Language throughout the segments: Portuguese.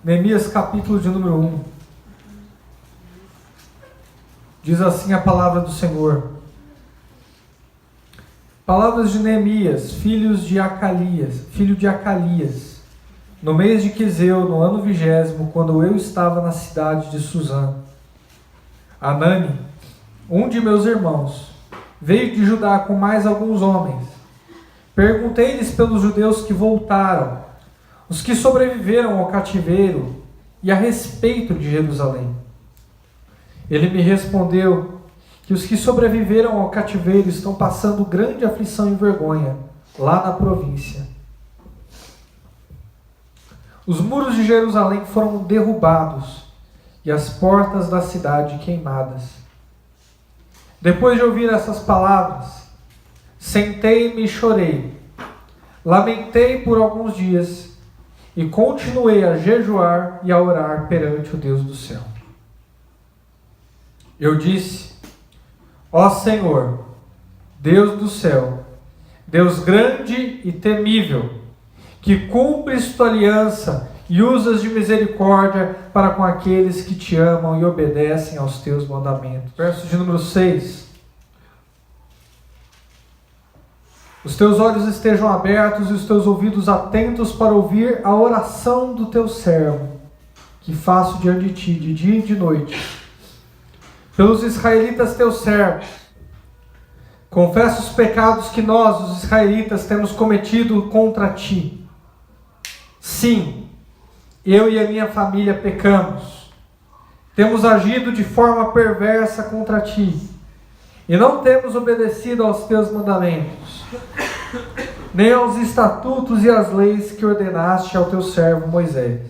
Neemias capítulo de número 1. Diz assim a palavra do Senhor. Palavras de Neemias, filho de Acalias, no mês de Quizeu, no ano 20º, quando eu estava na cidade de Suzã. Anani, um de meus irmãos, veio de Judá com mais alguns homens. Perguntei-lhes pelos judeus que voltaram, os que sobreviveram ao cativeiro, e a respeito de Jerusalém. Ele me respondeu que os que sobreviveram ao cativeiro estão passando grande aflição e vergonha lá na província. Os muros de Jerusalém foram derrubados e as portas da cidade queimadas. Depois de ouvir essas palavras, sentei-me e chorei. Lamentei por alguns dias e continuei a jejuar e a orar perante o Deus do céu. Eu disse: ó Senhor, Deus do céu, Deus grande e temível, que cumpres tua aliança e usas de misericórdia para com aqueles que te amam e obedecem aos teus mandamentos. Verso de número 6. Os teus olhos estejam abertos e os teus ouvidos atentos para ouvir a oração do teu servo, que faço diante de ti, de dia e de noite, pelos israelitas teus servos. Confesso os pecados que nós, os israelitas, temos cometido contra ti. Sim, eu e a minha família pecamos. Temos agido de forma perversa contra ti e não temos obedecido aos teus mandamentos, nem aos estatutos e às leis que ordenaste ao teu servo Moisés.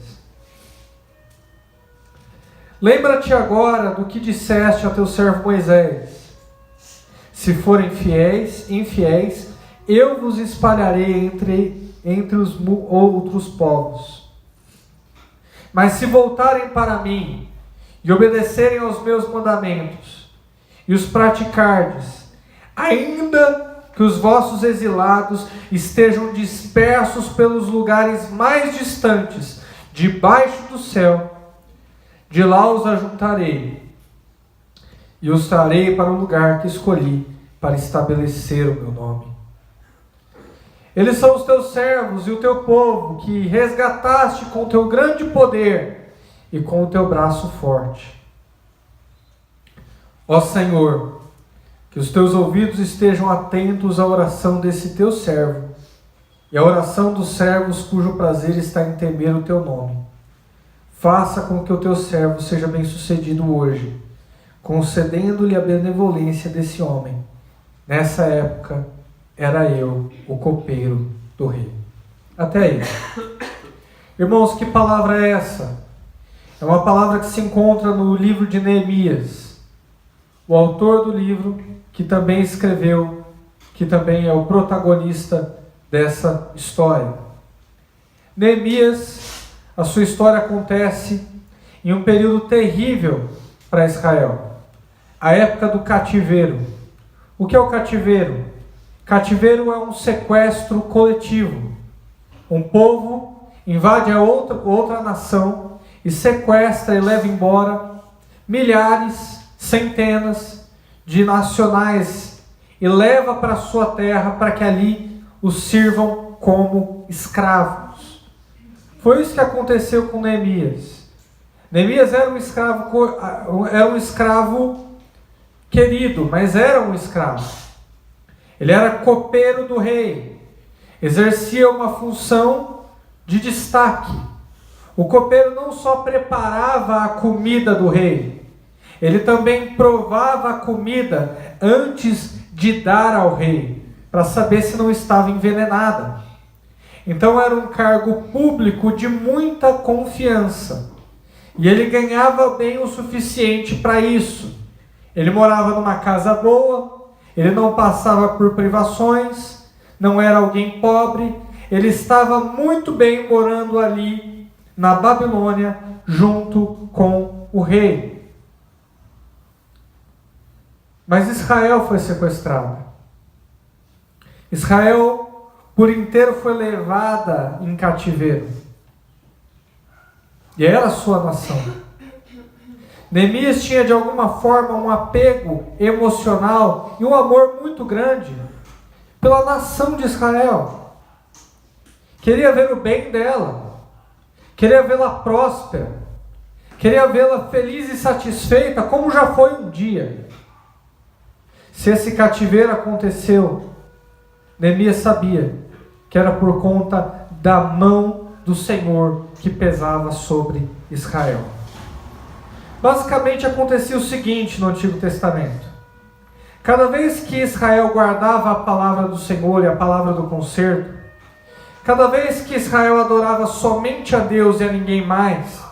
Lembra-te agora do que disseste ao teu servo Moisés: se forem infiéis, eu vos espalharei entre os outros povos. Mas se voltarem para mim e obedecerem aos meus mandamentos e os praticardes, ainda que os vossos exilados estejam dispersos pelos lugares mais distantes, debaixo do céu, de lá os ajuntarei e os trarei para o lugar que escolhi para estabelecer o meu nome. Eles são os teus servos e o teu povo, que resgataste com o teu grande poder e com o teu braço forte. Ó Senhor, que os teus ouvidos estejam atentos à oração desse teu servo e à oração dos servos cujo prazer está em temer o teu nome. Faça com que o teu servo seja bem-sucedido hoje, concedendo-lhe a benevolência desse homem. Nessa época, era eu o copeiro do rei. Até aí. Irmãos, que palavra é essa? É uma palavra que se encontra no livro de Neemias. O autor do livro, que também escreveu, que também é o protagonista dessa história. Neemias, a sua história acontece em um período terrível para Israel. A época do cativeiro. O que é o cativeiro? Cativeiro é um sequestro coletivo. Um povo invade a outra nação e sequestra e leva embora milhares, centenas de nacionais e leva para sua terra para que ali os sirvam como escravos. Foi isso que aconteceu com Neemias. Neemias era um escravo querido, mas era um escravo. Ele era copeiro do rei, exercia uma função de destaque. O copeiro não só preparava a comida do rei, ele também provava a comida antes de dar ao rei, para saber se não estava envenenada. Então era um cargo público de muita confiança, e ele ganhava bem o suficiente para isso. Ele morava numa casa boa, ele não passava por privações, não era alguém pobre, ele estava muito bem morando ali na Babilônia, junto com o rei. Mas Israel foi sequestrado. Israel por inteiro foi levada em cativeiro. E era a sua nação. Neemias tinha de alguma forma um apego emocional e um amor muito grande pela nação de Israel. Queria ver o bem dela, queria vê-la próspera, queria vê-la feliz e satisfeita, como já foi um dia. Se esse cativeiro aconteceu, Neemias sabia que era por conta da mão do Senhor que pesava sobre Israel. Basicamente acontecia o seguinte no Antigo Testamento. Cada vez que Israel guardava a palavra do Senhor e a palavra do conserto, cada vez que Israel adorava somente a Deus e a ninguém mais,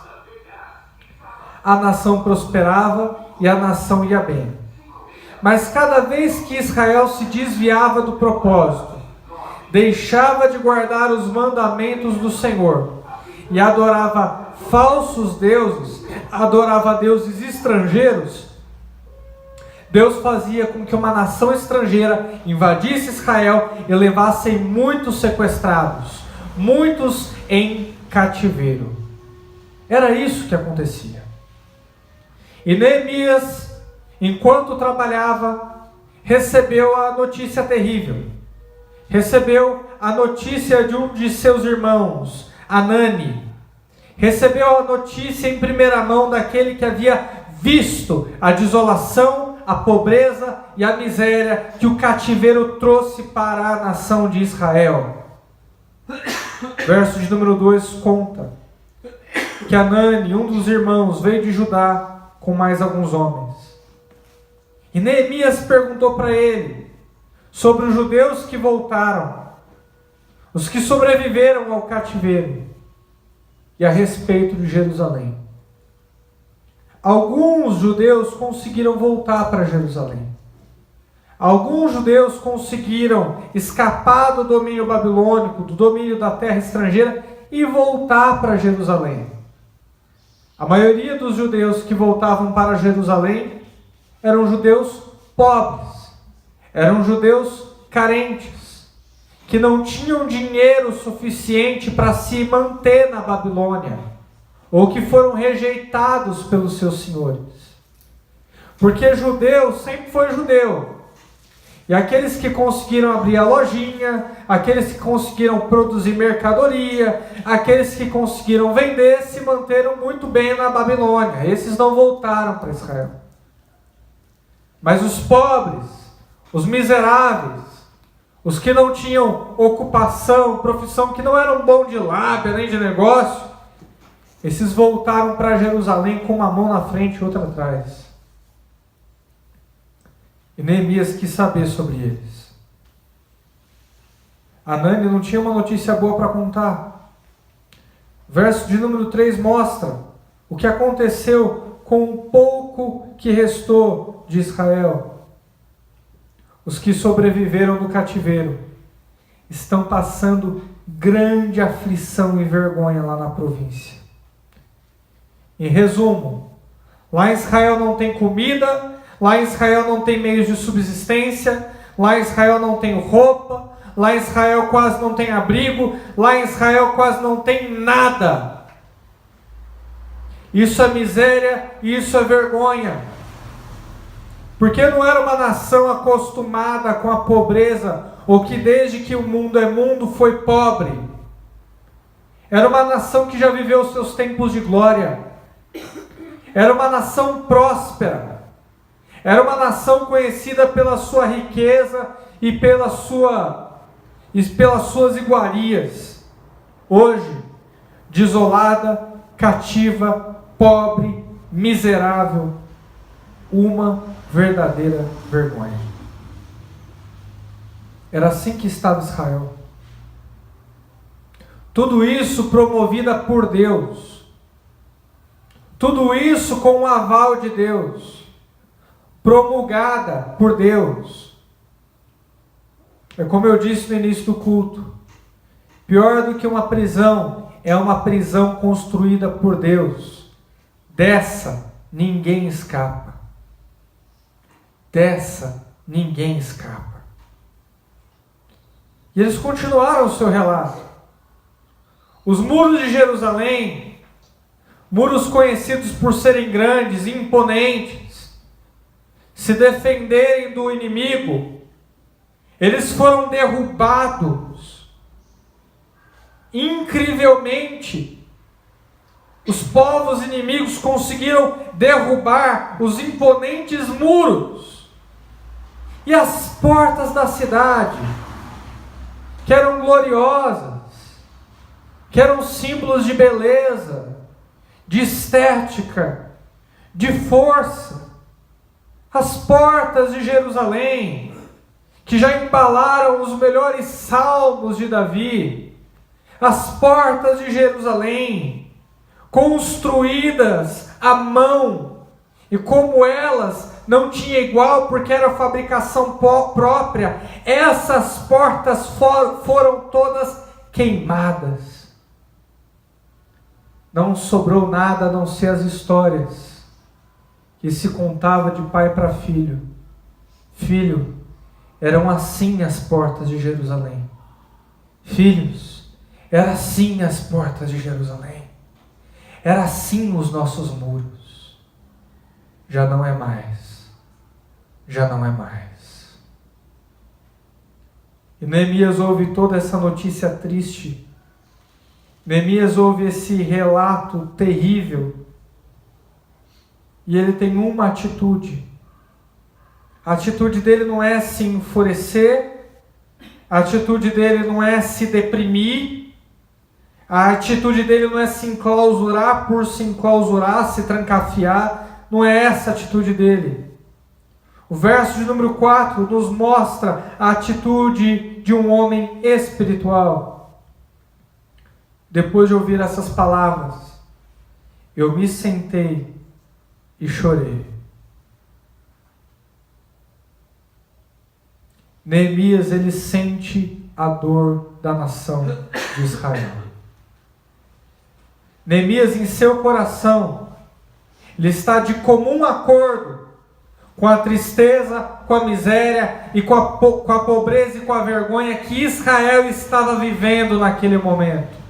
a nação prosperava e a nação ia bem. Mas cada vez que Israel se desviava do propósito, deixava de guardar os mandamentos do Senhor e adorava falsos deuses, adorava deuses estrangeiros, Deus fazia com que uma nação estrangeira invadisse Israel e levassem muitos sequestrados, muitos em cativeiro. Era isso que acontecia. E Neemias, enquanto trabalhava, recebeu a notícia terrível. Recebeu a notícia de um de seus irmãos, Hanani. Recebeu a notícia em primeira mão daquele que havia visto a desolação, a pobreza e a miséria que o cativeiro trouxe para a nação de Israel. Verso de número 2 conta que Hanani, um dos irmãos, veio de Judá com mais alguns homens. E Neemias perguntou para ele sobre os judeus que voltaram, os que sobreviveram ao cativeiro, e a respeito de Jerusalém. Alguns judeus conseguiram voltar para Jerusalém. Alguns judeus conseguiram escapar do domínio babilônico, do domínio da terra estrangeira e voltar para Jerusalém. A maioria dos judeus que voltavam para Jerusalém eram judeus pobres, eram judeus carentes, que não tinham dinheiro suficiente para se manter na Babilônia, ou que foram rejeitados pelos seus senhores. Porque judeu sempre foi judeu. E aqueles que conseguiram abrir a lojinha, aqueles que conseguiram produzir mercadoria, aqueles que conseguiram vender, se manteram muito bem na Babilônia. Esses não voltaram para Israel. Mas os pobres, os miseráveis, os que não tinham ocupação, profissão, que não eram bom de lábia nem de negócio, esses voltaram para Jerusalém com uma mão na frente e outra atrás. E Neemias quis saber sobre eles. Hanani não tinha uma notícia boa para contar. Verso de número 3 mostra o que aconteceu com o pouco que restou de Israel. Os que sobreviveram no cativeiro estão passando grande aflição e vergonha lá na província. Em resumo, lá em Israel não tem comida, lá em Israel não tem meios de subsistência, lá em Israel não tem roupa, lá em Israel quase não tem abrigo, lá em Israel quase não tem nada. Isso é miséria e isso é vergonha. Porque não era uma nação acostumada com a pobreza, ou que desde que o mundo é mundo foi pobre. Era uma nação que já viveu seus tempos de glória. Era uma nação próspera. Era uma nação conhecida pela sua riqueza e pelas suas iguarias. Hoje, desolada, cativa, pobre, miserável, uma verdadeira vergonha. Era assim que estava Israel. Tudo isso promovida por Deus. Tudo isso com o aval de Deus. Promulgada por Deus. É como eu disse no início do culto. Pior do que uma prisão é uma prisão construída por Deus. Dessa ninguém escapa. Dessa ninguém escapa. E eles continuaram o seu relato. Os muros de Jerusalém muros conhecidos por serem grandes e imponentes, se defenderem do inimigo, eles foram derrubados. Incrivelmente, os povos inimigos conseguiram derrubar os imponentes muros e as portas da cidade, que eram gloriosas, que eram símbolos de beleza, de estética, de força. As portas de Jerusalém, que já embalaram os melhores salmos de Davi, as portas de Jerusalém, construídas à mão, e como elas não tinha igual porque era fabricação própria, essas portas foram todas queimadas. Não sobrou nada a não ser as histórias que se contava de pai para filho. Filho, eram assim as portas de Jerusalém. Filhos, eram assim as portas de Jerusalém. Era assim os nossos muros. Já não é mais. Já não é mais. E Neemias ouve toda essa notícia triste. Neemias ouve esse relato terrível. E ele tem uma atitude. A atitude dele não é se enfurecer. A atitude dele não é se deprimir. A atitude dele não é se enclausurar por se enclausurar, se trancafiar. Não é essa a atitude dele. O verso de número 4 nos mostra a atitude de um homem espiritual. Depois de ouvir essas palavras, eu me sentei e chorei. Neemias, ele sente a dor da nação de Israel. Neemias, em seu coração, ele está de comum acordo com a tristeza, com a miséria e com a pobreza e com a vergonha que Israel estava vivendo naquele momento.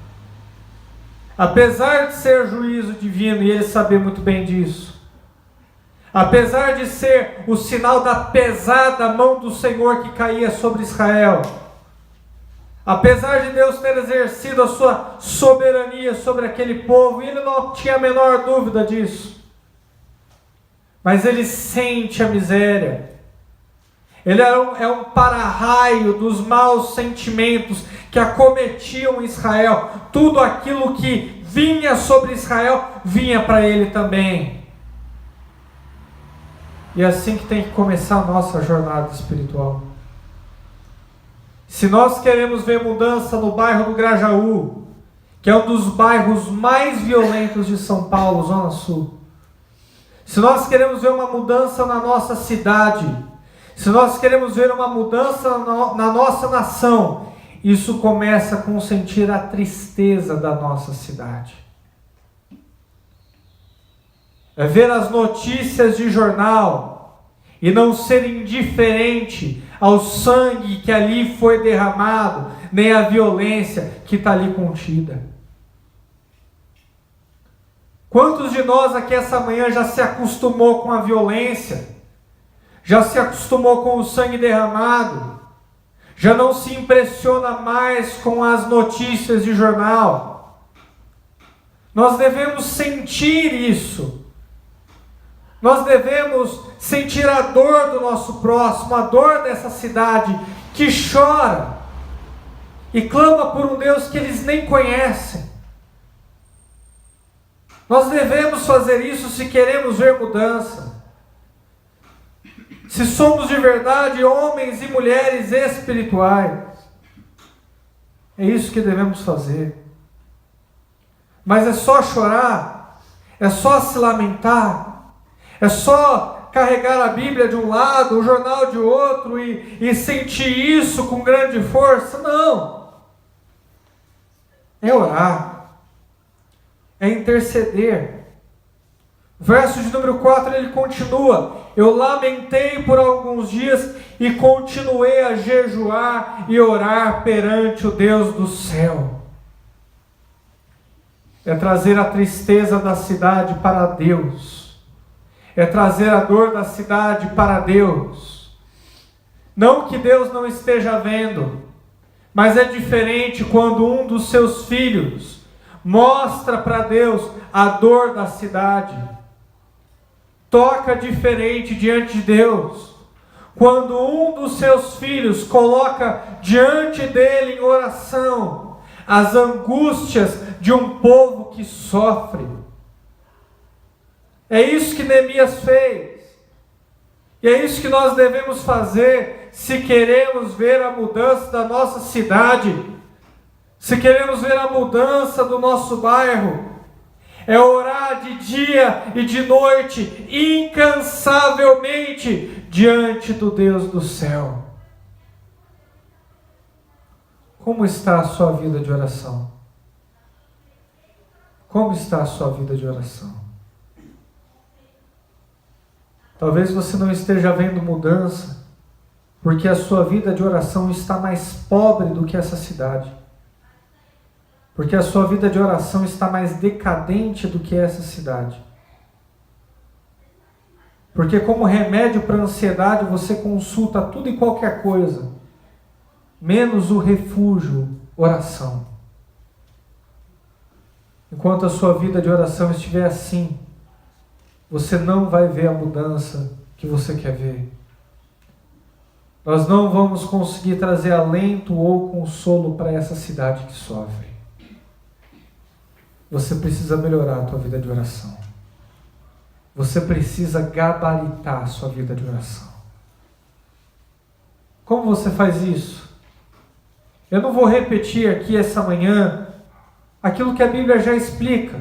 Apesar de ser juízo divino, e ele saber muito bem disso, apesar de ser o sinal da pesada mão do Senhor que caía sobre Israel, apesar de Deus ter exercido a sua soberania sobre aquele povo, e ele não tinha a menor dúvida disso, mas ele sente a miséria. Ele é um para-raio dos maus sentimentos que acometiam Israel. Tudo aquilo que vinha sobre Israel, vinha para ele também. E é assim que tem que começar a nossa jornada espiritual. Se nós queremos ver mudança no bairro do Grajaú, que é um dos bairros mais violentos de São Paulo, Zona Sul, se nós queremos ver uma mudança na nossa cidade, se nós queremos ver uma mudança na nossa nação, isso começa com sentir a tristeza da nossa cidade. É ver as notícias de jornal e não ser indiferente ao sangue que ali foi derramado, nem à violência que está ali contida. Quantos de nós aqui essa manhã já se acostumou com a violência? Já se acostumou com o sangue derramado? Já não se impressiona mais com as notícias de jornal? Nós devemos sentir isso. Nós devemos sentir a dor do nosso próximo, a dor dessa cidade que chora e clama por um Deus que eles nem conhecem. Nós devemos fazer isso se queremos ver mudança. Se somos de verdade homens e mulheres espirituais. É isso que devemos fazer. Mas é só chorar, é só se lamentar, é só carregar a Bíblia de um lado, o jornal de outro e sentir isso com grande força? Não. É orar, é interceder. Verso de número 4, ele continua: eu lamentei por alguns dias e continuei a jejuar e orar perante o Deus do céu. é trazer a tristeza da cidade para Deus, é trazer a dor da cidade para Deus. Não que Deus não esteja vendo, mas é diferente quando um dos seus filhos mostra para Deus a dor da cidade. Toca diferente diante de Deus quando um dos seus filhos coloca diante dele em oração as angústias de um povo que sofre. É isso que Neemias fez. E é isso que nós devemos fazer se queremos ver a mudança da nossa cidade, se queremos ver a mudança do nosso bairro. É orar de dia e de noite, incansavelmente, diante do Deus do céu. Como está a sua vida de oração? Como está a sua vida de oração? Talvez você não esteja vendo mudança, porque a sua vida de oração está mais pobre do que essa cidade. Porque a sua vida de oração está mais decadente do que essa cidade. Porque como remédio para a ansiedade você consulta tudo e qualquer coisa, menos o refúgio, oração. Enquanto a sua vida de oração estiver assim, você não vai ver a mudança que você quer ver. Nós não vamos conseguir trazer alento ou consolo para essa cidade que sofre. Você precisa melhorar a tua vida de oração. Você precisa gabaritar a sua vida de oração. Como você faz isso? Eu não vou repetir aqui essa manhã aquilo que a Bíblia já explica.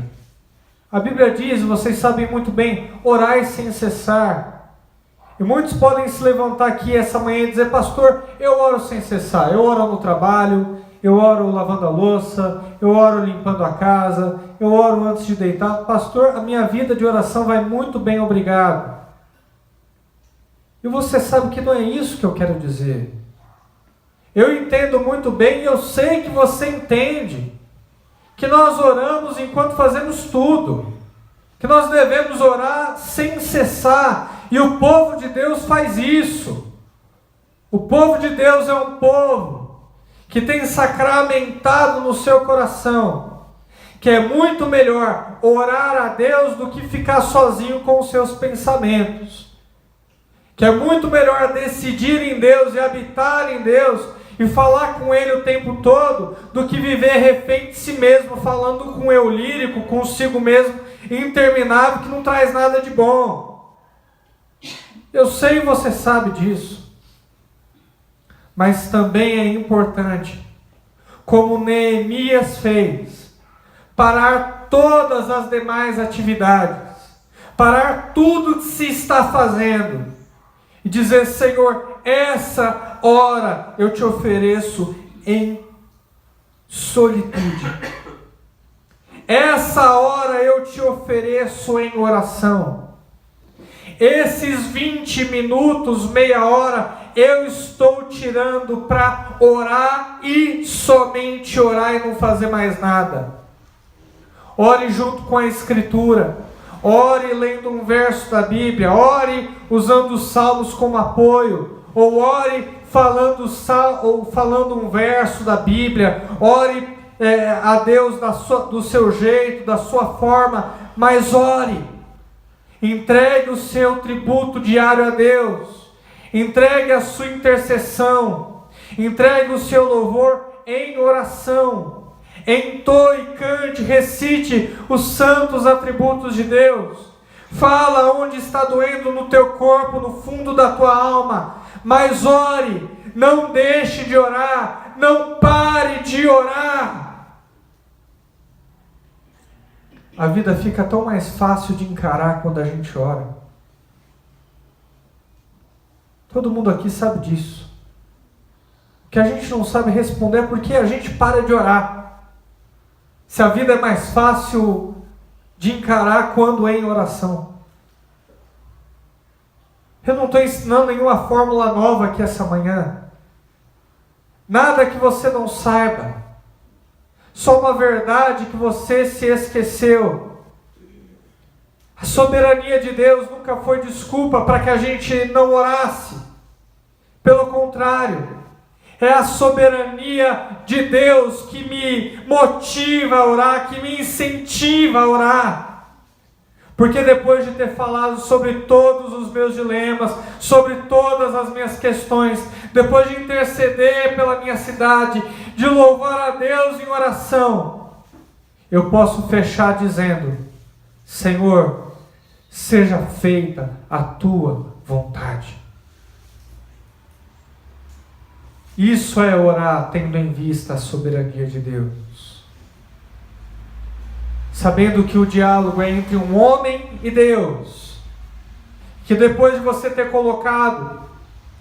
A Bíblia diz, vocês sabem muito bem, orai sem cessar. E muitos podem se levantar aqui essa manhã e dizer, pastor, eu oro sem cessar. Eu oro no trabalho, eu oro lavando a louça, eu oro limpando a casa, eu oro antes de deitar. Pastor, a minha vida de oração vai muito bem, obrigado. E você sabe que não é isso que eu quero dizer. Eu entendo muito bem e eu sei que você entende que nós oramos enquanto fazemos tudo, que nós devemos orar sem cessar, e o povo de Deus faz isso. O povo de Deus é um povo que tem sacramentado no seu coração, que é muito melhor orar a Deus do que ficar sozinho com os seus pensamentos, que é muito melhor decidir em Deus e habitar em Deus e falar com Ele o tempo todo, do que viver refém de si mesmo, falando com eu lírico, consigo mesmo, interminável, que não traz nada de bom. Eu sei e você sabe disso. Mas também é importante, como Neemias fez, parar todas as demais atividades, parar tudo que se está fazendo, e dizer, Senhor, essa hora eu te ofereço em solitude. Essa hora eu te ofereço em oração. Esses 20 minutos, meia hora, eu estou tirando para orar e somente orar e não fazer mais nada. Ore junto com a Escritura. Ore lendo um verso da Bíblia, ore usando os salmos como apoio, ou ore falando um verso da Bíblia, ore a Deus do seu jeito, da sua forma, mas ore. Entregue o seu tributo diário a Deus, entregue a sua intercessão, entregue o seu louvor em oração. Entoe, cante, recite os santos atributos de Deus. Fala onde está doendo no teu corpo, no fundo da tua alma. Mas ore, não deixe de orar, não pare de orar. A vida fica tão mais fácil de encarar quando a gente ora. Todo mundo aqui sabe disso. O que a gente não sabe responder é porque a gente para de orar. Se a vida é mais fácil de encarar quando é em oração. Eu não estou ensinando nenhuma fórmula nova aqui essa manhã. Nada que você não saiba. só uma verdade que você se esqueceu. A soberania de Deus nunca foi desculpa para que a gente não orasse. Pelo contrário, é a soberania de Deus que me motiva a orar, que me incentiva a orar. Porque depois de ter falado sobre todos os meus dilemas, sobre todas as minhas questões, depois de interceder pela minha cidade, de louvar a Deus em oração, eu posso fechar dizendo: Senhor, seja feita a tua vontade. Isso é orar tendo em vista a soberania de Deus. Sabendo que o diálogo é entre um homem e Deus. Que depois de você ter colocado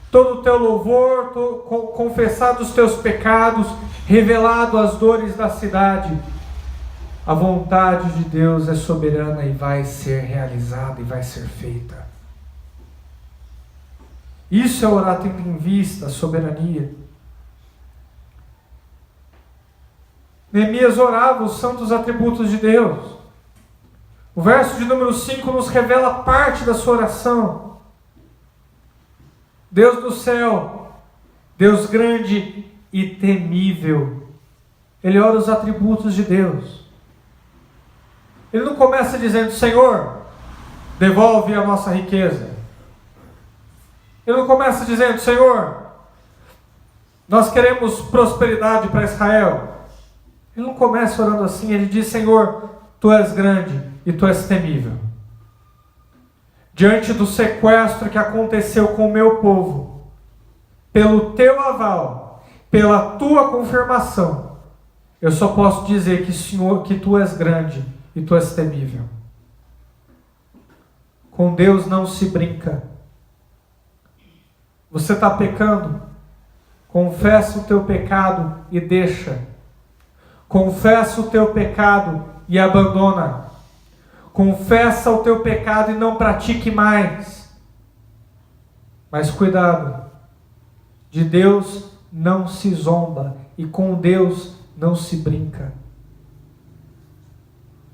todo o teu louvor, confessado os teus pecados, revelado as dores da cidade, a vontade de Deus é soberana e vai ser realizada e vai ser feita. Isso é orar tendo em vista a soberania. Neemias orava os santos atributos de Deus. O verso de número 5 nos revela parte da sua oração. Deus do céu, Deus grande e temível. Ele ora os atributos de Deus. Ele não começa dizendo: Senhor, devolve a nossa riqueza. Ele não começa dizendo: Senhor, nós queremos prosperidade para Israel. Ele não começa orando assim. Ele diz: Senhor, Tu és grande e Tu és temível. Diante do sequestro que aconteceu com o meu povo, pelo Teu aval, pela Tua confirmação, eu só posso dizer que, Senhor, que Tu és grande e Tu és temível. Com Deus não se brinca. Você está pecando? Confessa o teu pecado e deixa. Confessa o teu pecado e abandona. Confessa o teu pecado e não pratique mais. Mas cuidado, de Deus não se zomba e com Deus não se brinca.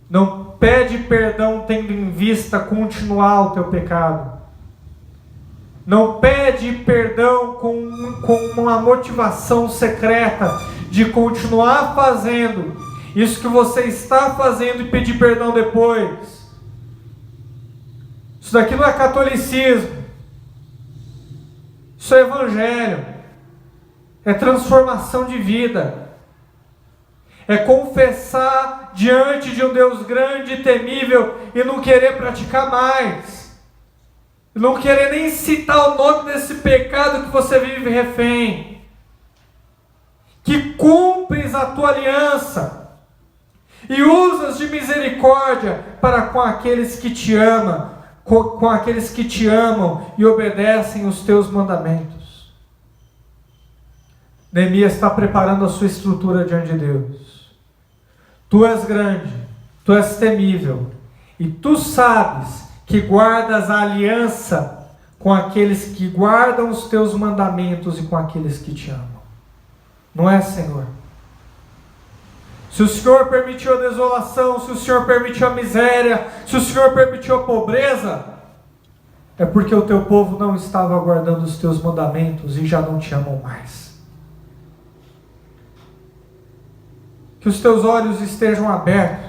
Não pede perdão tendo em vista continuar o teu pecado. Não pede perdão com uma motivação secreta de continuar fazendo isso que você está fazendo e pedir perdão depois. Isso daqui não é catolicismo. Isso é evangelho. É transformação de vida. É confessar diante de um Deus grande e temível e não querer praticar mais. Não querer nem citar o nome desse pecado que você vive refém. Que cumpres a tua aliança e usas de misericórdia para com aqueles que te amam, com aqueles que te amam e obedecem os teus mandamentos. Neemias está preparando a sua estrutura diante de Deus. Tu és grande, Tu és temível e Tu sabes que guardas a aliança com aqueles que guardam os teus mandamentos e com aqueles que te amam. Não é, Senhor? Se o Senhor permitiu a desolação, se o Senhor permitiu a miséria, se o Senhor permitiu a pobreza, é porque o teu povo não estava guardando os teus mandamentos e já não te amam mais. Que os teus olhos estejam abertos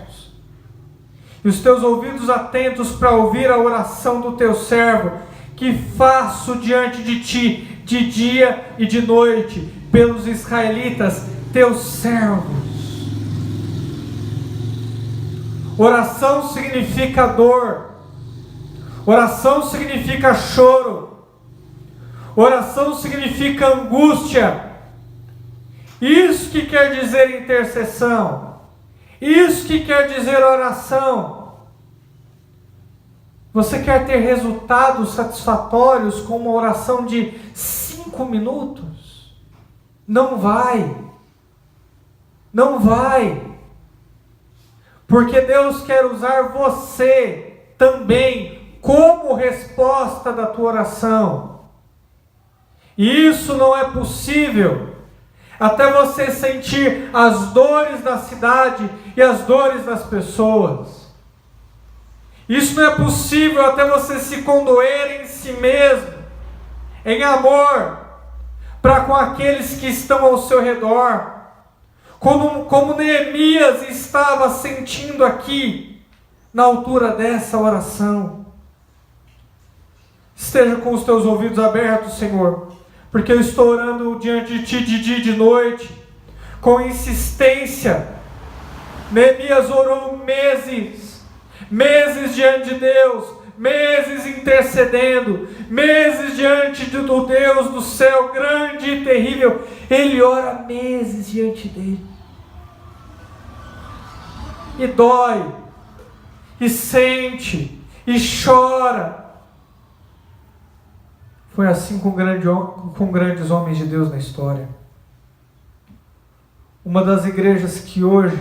e os teus ouvidos atentos para ouvir a oração do teu servo, que faço diante de ti, de dia e de noite, pelos israelitas, teus servos. Oração significa dor, oração significa choro, oração significa angústia. Isso que quer dizer intercessão. Isso que quer dizer oração. Você quer ter resultados satisfatórios com uma oração de 5 minutos? Não vai. Não vai. Porque Deus quer usar você também como resposta da tua oração. E isso não é possível até você sentir as dores da cidade e as dores das pessoas. Isso não é possível até você se condoer em si mesmo, em amor, para com aqueles que estão ao seu redor. Como Neemias estava sentindo aqui, na altura dessa oração. Esteja com os teus ouvidos abertos, Senhor, porque eu estou orando diante de Ti de dia e de noite, com insistência. Neemias orou meses diante de Deus, meses intercedendo, meses diante do Deus do céu, grande e terrível. Ele ora meses diante dele. E dói, e sente, e chora. Foi assim com grandes homens de Deus na história. Uma das igrejas que hoje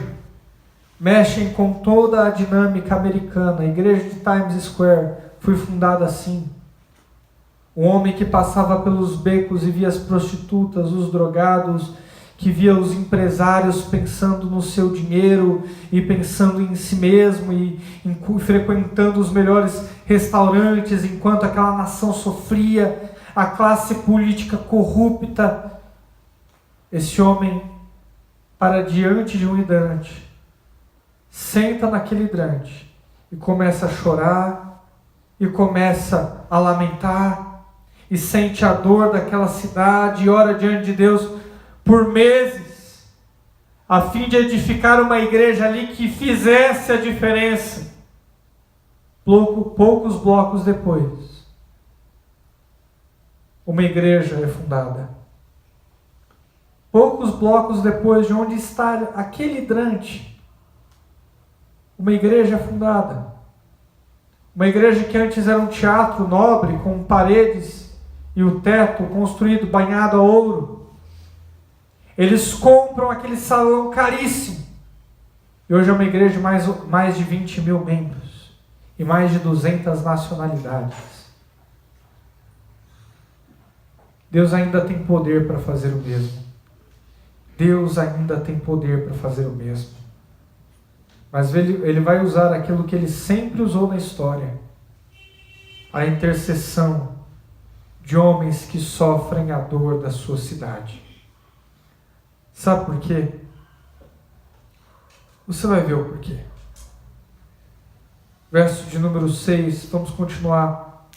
mexem com toda a dinâmica americana, a igreja de Times Square, foi fundada assim. Um homem que passava pelos becos e via as prostitutas, os drogados, que via os empresários pensando no seu dinheiro e pensando em si mesmo e frequentando os melhores restaurantes enquanto aquela nação sofria, a classe política corrupta. Esse homem, para diante de um hidrante, senta naquele hidrante e começa a chorar e começa a lamentar e sente a dor daquela cidade e ora diante de Deus por meses, a fim de edificar uma igreja ali que fizesse a diferença. Poucos blocos depois, uma igreja é fundada. Poucos blocos depois de onde está aquele hidrante, uma igreja é fundada. Uma igreja que antes era um teatro nobre, com paredes e o teto construído, banhado a ouro. Eles compram aquele salão caríssimo. E hoje é uma igreja de mais de 20 mil membros. E mais de 200 nacionalidades. Deus ainda tem poder para fazer o mesmo. Deus ainda tem poder para fazer o mesmo. Mas Ele vai usar aquilo que Ele sempre usou na história. A intercessão de homens que sofrem a dor da sua cidade. Sabe por quê? Você vai ver o porquê. Verso de número 6, vamos continuar.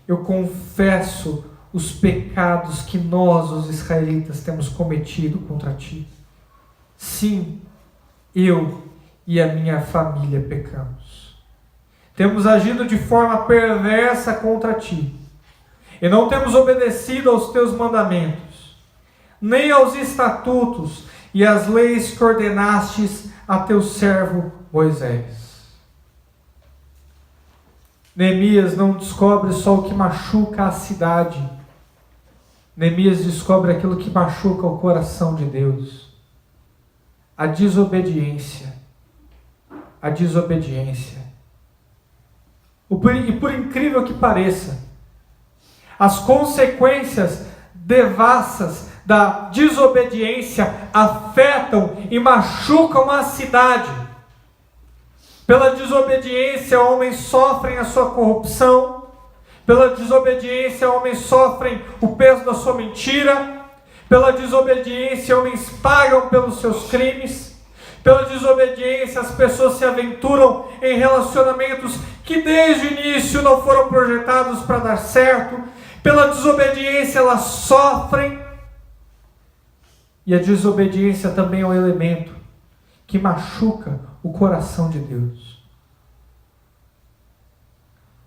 Eu confesso os pecados que nós, os israelitas, temos cometido contra ti. Sim, eu e a minha família pecamos. Temos agido de forma perversa contra ti, e não temos obedecido aos teus mandamentos, nem aos estatutos e às leis que ordenastes a teu servo Moisés. Neemias não descobre só o que machuca a cidade. Neemias descobre aquilo que machuca o coração de Deus. A desobediência. A desobediência. E por incrível que pareça, as consequências devassas da desobediência afetam e machucam a cidade. Pela desobediência, homens sofrem a sua corrupção. Pela desobediência, homens sofrem o peso da sua mentira. Pela desobediência, homens pagam pelos seus crimes. Pela desobediência, as pessoas se aventuram em relacionamentos que desde o início não foram projetados para dar certo. Pela desobediência, elas sofrem. E a desobediência também é um elemento que machuca o coração de Deus.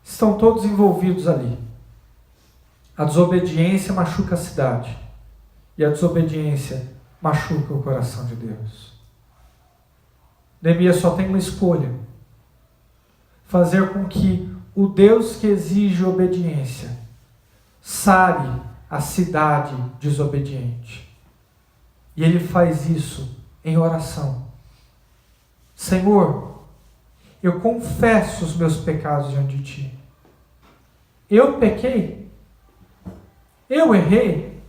Estão todos envolvidos ali. A desobediência machuca a cidade. E a desobediência machuca o coração de Deus. Neemias só tem uma escolha: fazer com que o Deus que exige obediência sare a cidade desobediente. E ele faz isso em oração. Senhor, eu confesso os meus pecados diante de ti. Eu pequei. Eu errei.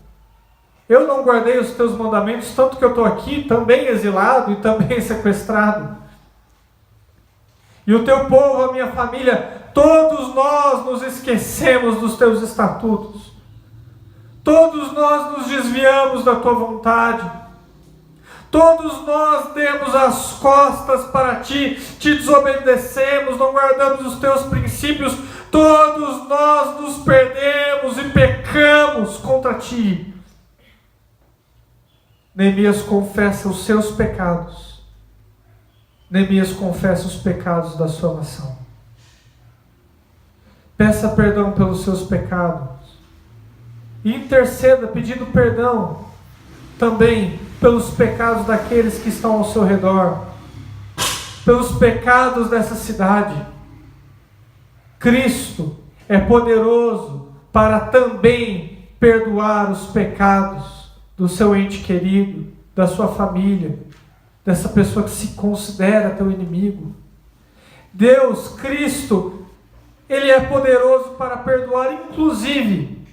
Eu não guardei os teus mandamentos, tanto que eu estou aqui também exilado e também sequestrado. E o teu povo, a minha família, todos nós nos esquecemos dos teus estatutos. Todos nós nos desviamos da tua vontade. Todos nós demos as costas para ti, te desobedecemos, não guardamos os teus princípios. Todos nós nos perdemos e pecamos contra ti. Neemias confessa os seus pecados. Neemias confessa os pecados da sua nação. Peça perdão pelos seus pecados. E interceda pedindo perdão também pelos pecados daqueles que estão ao seu redor. Pelos pecados dessa cidade. Cristo é poderoso para também perdoar os pecados do seu ente querido, da sua família, dessa pessoa que se considera teu inimigo. Deus, Cristo, Ele é poderoso para perdoar, inclusive,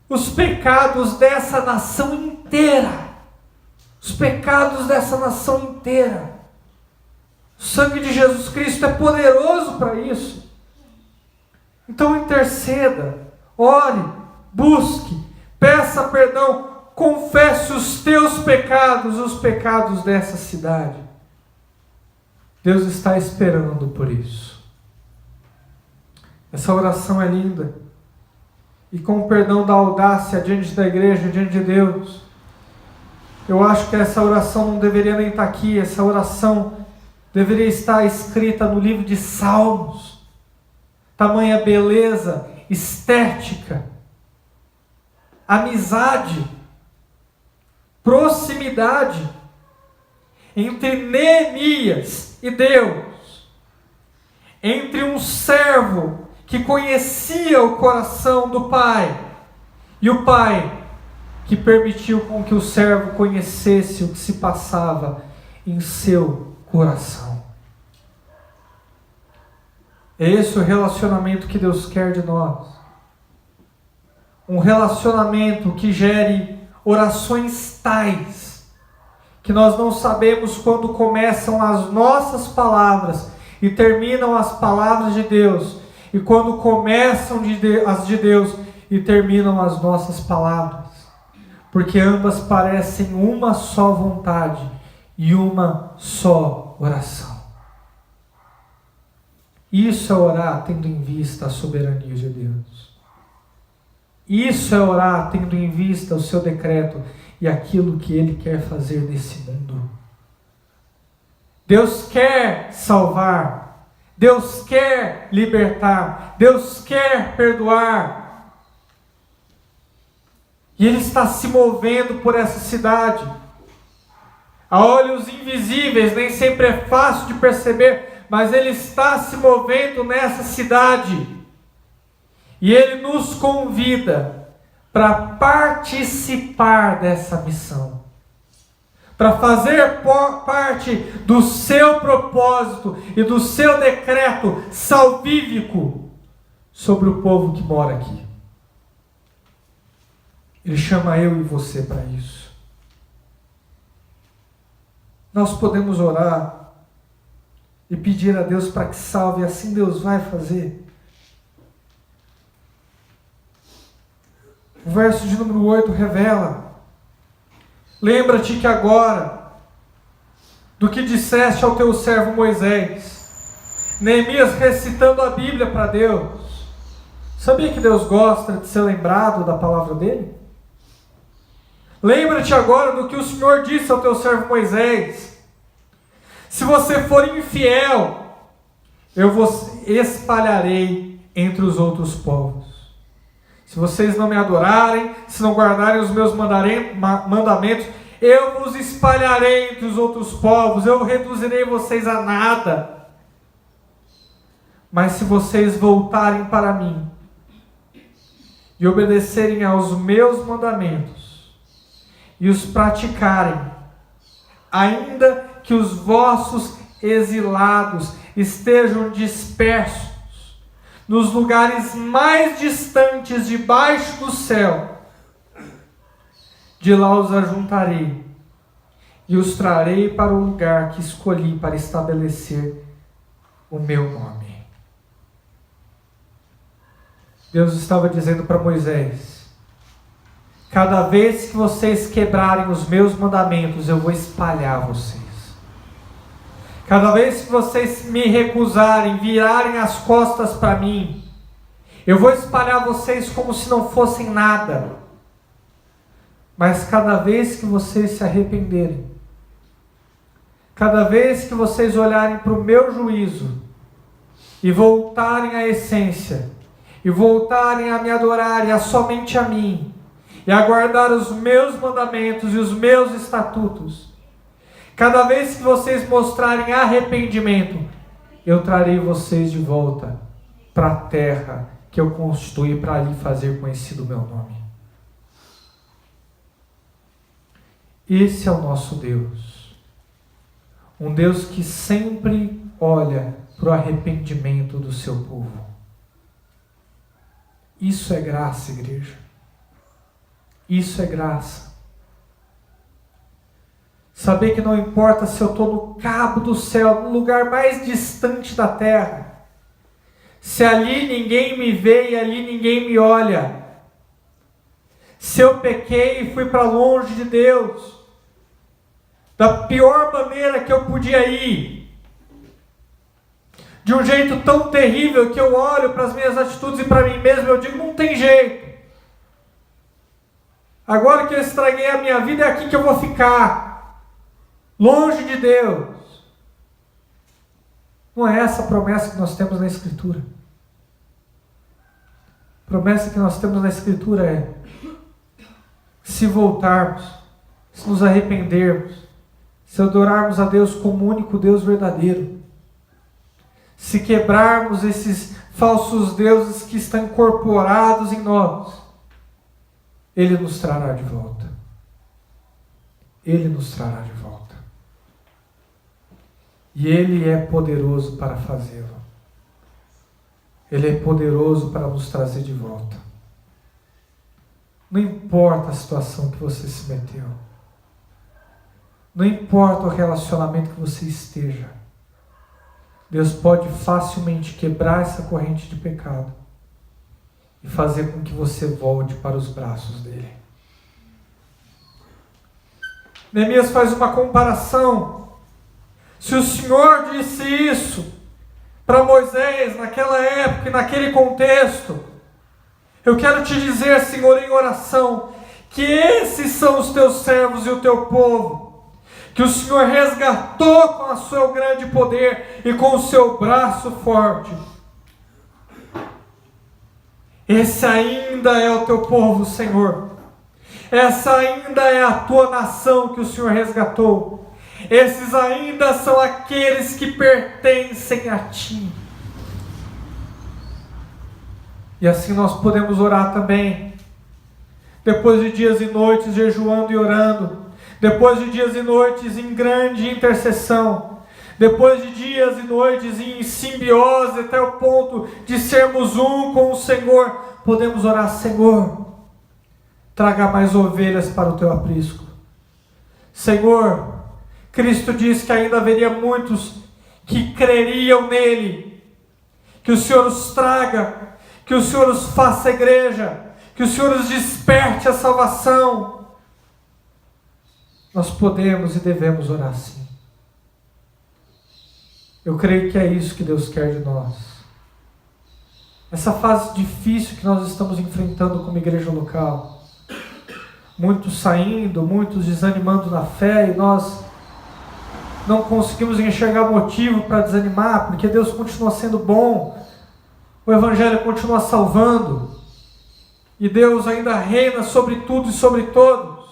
os pecados dessa nação inteira. Os pecados dessa nação inteira. O sangue de Jesus Cristo é poderoso para isso. Então interceda, ore, busque, peça perdão, confesse os teus pecados, os pecados dessa cidade. Deus está esperando por isso. Essa oração é linda. E com o perdão da audácia diante da igreja, diante de Deus, eu acho que essa oração não deveria nem estar aqui. Essa oração deveria estar escrita no livro de Salmos. Tamanha beleza, estética, amizade, proximidade entre Neemias e Deus, entre um servo que conhecia o coração do Pai e o Pai que permitiu com que o servo conhecesse o que se passava em seu coração. É esse o relacionamento que Deus quer de nós. Um relacionamento que gere orações tais que nós não sabemos quando começam as nossas palavras e terminam as palavras de Deus, e quando começam as de Deus e terminam as nossas palavras, porque ambas parecem uma só vontade e uma só oração. Isso é orar tendo em vista a soberania de Deus. Isso é orar tendo em vista o seu decreto e aquilo que Ele quer fazer nesse mundo. Deus quer salvar, Deus quer libertar, Deus quer perdoar. E Ele está se movendo por essa cidade. A olhos invisíveis, nem sempre é fácil de perceber, mas Ele está se movendo nessa cidade. E Ele nos convida para participar dessa missão, para fazer parte do seu propósito e do seu decreto salvífico sobre o povo que mora aqui. Ele chama eu e você para isso. Nós podemos orar e pedir a Deus para que salve, e assim Deus vai fazer. O verso de número 8 revela: lembra-te que agora, do que disseste ao teu servo Moisés. Neemias recitando a Bíblia para Deus. Sabia que Deus gosta de ser lembrado da palavra dele? Lembra-te agora do que o Senhor disse ao teu servo Moisés. Se você for infiel, eu vos espalharei entre os outros povos. Se vocês não me adorarem, se não guardarem os meus mandamentos, eu vos espalharei entre os outros povos, eu reduzirei vocês a nada. Mas se vocês voltarem para mim e obedecerem aos meus mandamentos e os praticarem, ainda que os vossos exilados estejam dispersos nos lugares mais distantes debaixo do céu, de lá os ajuntarei e os trarei para o lugar que escolhi para estabelecer o meu nome. Deus estava dizendo para Moisés: cada vez que vocês quebrarem os meus mandamentos, eu vou espalhar vocês. Cada vez que vocês me recusarem, virarem as costas para mim, eu vou espalhar vocês como se não fossem nada. Mas cada vez que vocês se arrependerem, cada vez que vocês olharem para o meu juízo e voltarem à essência, e voltarem a me adorarem a somente a mim, e a guardar os meus mandamentos e os meus estatutos, cada vez que vocês mostrarem arrependimento, eu trarei vocês de volta para a terra que eu construí para ali fazer conhecido o meu nome. Esse é o nosso Deus. Um Deus que sempre olha para o arrependimento do seu povo. Isso é graça, igreja. Isso é graça. Saber que não importa se eu estou no cabo do céu, no lugar mais distante da terra, se ali ninguém me vê e ali ninguém me olha, se eu pequei e fui para longe de Deus, da pior maneira que eu podia ir, de um jeito tão terrível que eu olho para as minhas atitudes e para mim mesmo, eu digo, não tem jeito. Agora que eu estraguei a minha vida, é aqui que eu vou ficar. Longe de Deus. Não é essa a promessa que nós temos na Escritura. A promessa que nós temos na Escritura é: se voltarmos, se nos arrependermos, se adorarmos a Deus como o único Deus verdadeiro, se quebrarmos esses falsos deuses que estão incorporados em nós, Ele nos trará de volta. Ele nos trará de volta. E Ele é poderoso para fazê-lo. Ele é poderoso para nos trazer de volta. Não importa a situação que você se meteu. Não importa o relacionamento que você esteja. Deus pode facilmente quebrar essa corrente de pecado e fazer com que você volte para os braços dele. Neemias faz uma comparação. Se o Senhor disse isso para Moisés naquela época e naquele contexto, eu quero te dizer, Senhor, em oração, que esses são os teus servos e o teu povo, que o Senhor resgatou com o seu grande poder e com o seu braço forte. Esse ainda é o teu povo, Senhor. Essa ainda é a tua nação que o Senhor resgatou. Esses ainda são aqueles que pertencem a ti. E assim nós podemos orar também. Depois de dias e noites jejuando e orando. Depois de dias e noites em grande intercessão. Depois de dias e noites em simbiose até o ponto de sermos um com o Senhor, podemos orar: Senhor, traga mais ovelhas para o teu aprisco. Senhor, Cristo disse que ainda haveria muitos que creriam nele. Que o Senhor os traga, que o Senhor os faça igreja, que o Senhor os desperte a salvação. Nós podemos e devemos orar assim. Eu creio que é isso que Deus quer de nós. Essa fase difícil que nós estamos enfrentando como igreja local. Muitos saindo, muitos desanimando na fé, e nós não conseguimos enxergar motivo para desanimar, porque Deus continua sendo bom, o Evangelho continua salvando, e Deus ainda reina sobre tudo e sobre todos.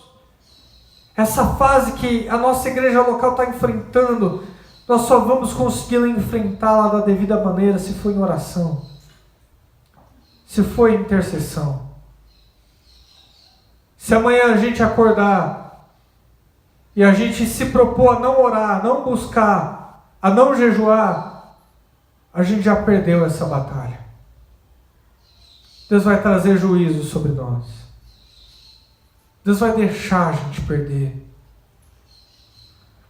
Essa fase que a nossa igreja local está enfrentando, nós só vamos conseguir enfrentá-la da devida maneira se for em oração, se for em intercessão. Se amanhã a gente acordar e a gente se propor a não orar, a não buscar, a não jejuar, a gente já perdeu essa batalha. Deus vai trazer juízo sobre nós. Deus vai deixar a gente perder.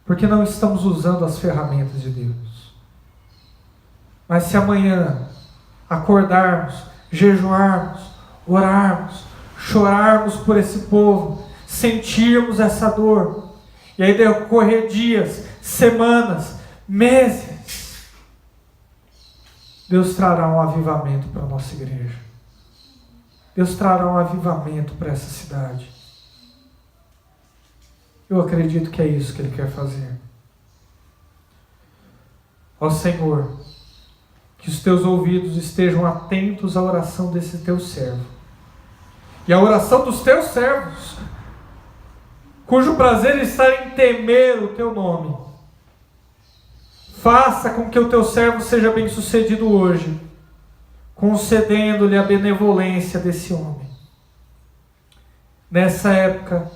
Porque não estamos usando as ferramentas de Deus. Mas se amanhã acordarmos, jejuarmos, orarmos, chorarmos por esse povo, sentirmos essa dor, e aí decorrer dias, semanas, meses, Deus trará um avivamento para a nossa igreja. Deus trará um avivamento para essa cidade. Eu acredito que é isso que Ele quer fazer. Ó Senhor, que os teus ouvidos estejam atentos à oração desse teu servo. E à oração dos teus servos, cujo prazer está em temer o teu nome. Faça com que o teu servo seja bem-sucedido hoje, concedendo-lhe a benevolência desse homem. Nessa época,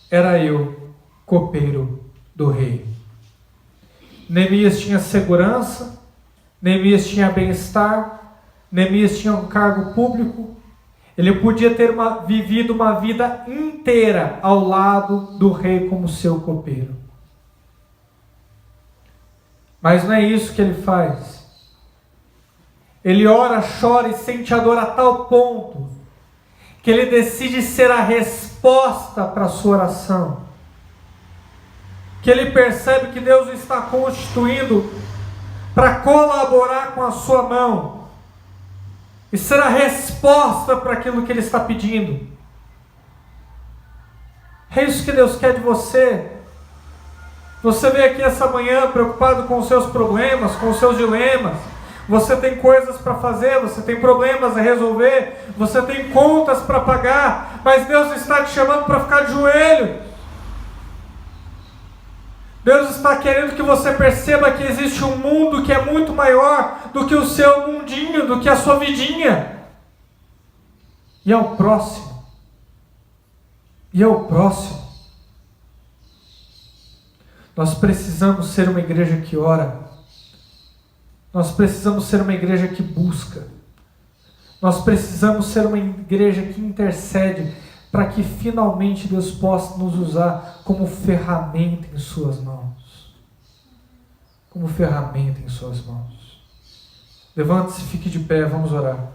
era eu, copeiro do rei. Neemias tinha segurança, Neemias tinha bem-estar, Neemias tinha um cargo público, ele podia ter vivido uma vida inteira ao lado do rei como seu copeiro. Mas não é isso que ele faz. Ele ora, chora e sente a dor a tal ponto que ele decide ser a resposta para a sua oração. Que ele percebe que Deus o está constituindo para colaborar com a sua mão e ser a resposta para aquilo que ele está pedindo. É isso que Deus quer de você. Você veio aqui essa manhã preocupado com os seus problemas, com os seus dilemas. Você tem coisas para fazer, você tem problemas a resolver, você tem contas para pagar, mas Deus está te chamando para ficar de joelho. Deus está querendo que você perceba que existe um mundo que é muito maior do que o seu mundinho, do que a sua vidinha. E é o próximo. E é o próximo. Nós precisamos ser uma igreja que ora. Nós precisamos ser uma igreja que busca. Nós precisamos ser uma igreja que intercede para que finalmente Deus possa nos usar como ferramenta em suas mãos. Como ferramenta em suas mãos. Levante-se, fique de pé, vamos orar.